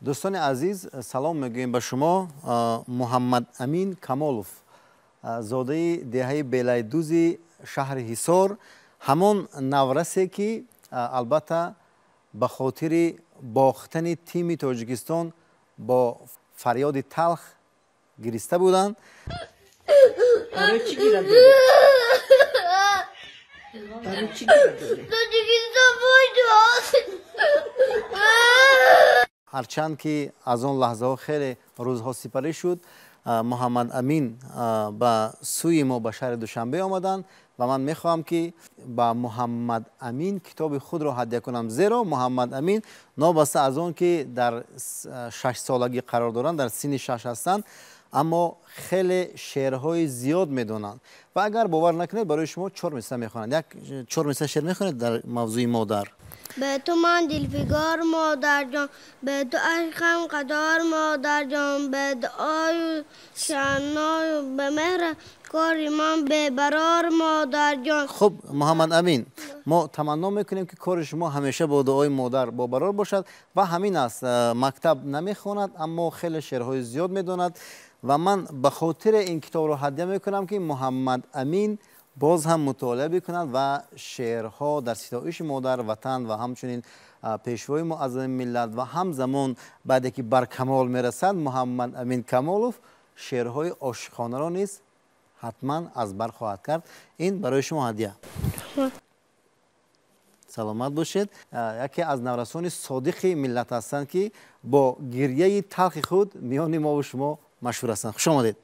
دوستان عزیز سلام میگویم به شما. محمد امین کمالوف زاده دهه بیلیدوزی شهر حصار، همان نورسی که البته به خاطر باختن تیم تاجیکستان با فریاد تلخ گریسته بودند. هرچند که از آن لحظه ها خیلی روزها سپری شد، محمد امین به سوی ما به شهر دوشنبه آمدند و من میخواهم که با محمد امین کتاب خود را هدیه کنم، زیرا محمد امین نابسته از آن که در 6 سالگی قرار دارند، در سن 6 هستند، اما خیلی شعرهای زیاد میدونند و اگر باور نکنید برای شما 4 مصرع میخوانند. یک 4 مصرع شعر میخوانید در موضوع مادر. به تو من دلفگار مادر جان، به تو عشقم قدار مادر جان، به دعای شعنای و به مهر کار من به برار مادر جان. خب محمد امین، ما تمنا میکنیم که کار شما همیشه با دعای مادر با برار باشد و همین است. مکتب نمیخواند اما خیلی شعرهای زیاد میداند و من به خاطر این کتاب رو هدیه میکنم که محمد امین باز هم مطالعه بکنند و شعرها در ستایش مادر وطن و همچنین پیشوای معظم ملت و همزمان بعد که بر کمال میرسد محمد امین کمالوف شعرهای عاشقانه را نیز حتما از بر خواهد کرد. این برای شما هدیه. سلامت باشید. یکی از نورسان صادق ملت هستند که با گریه تلخ خود میان ما و شما مشهور هستند. خوش آمدید.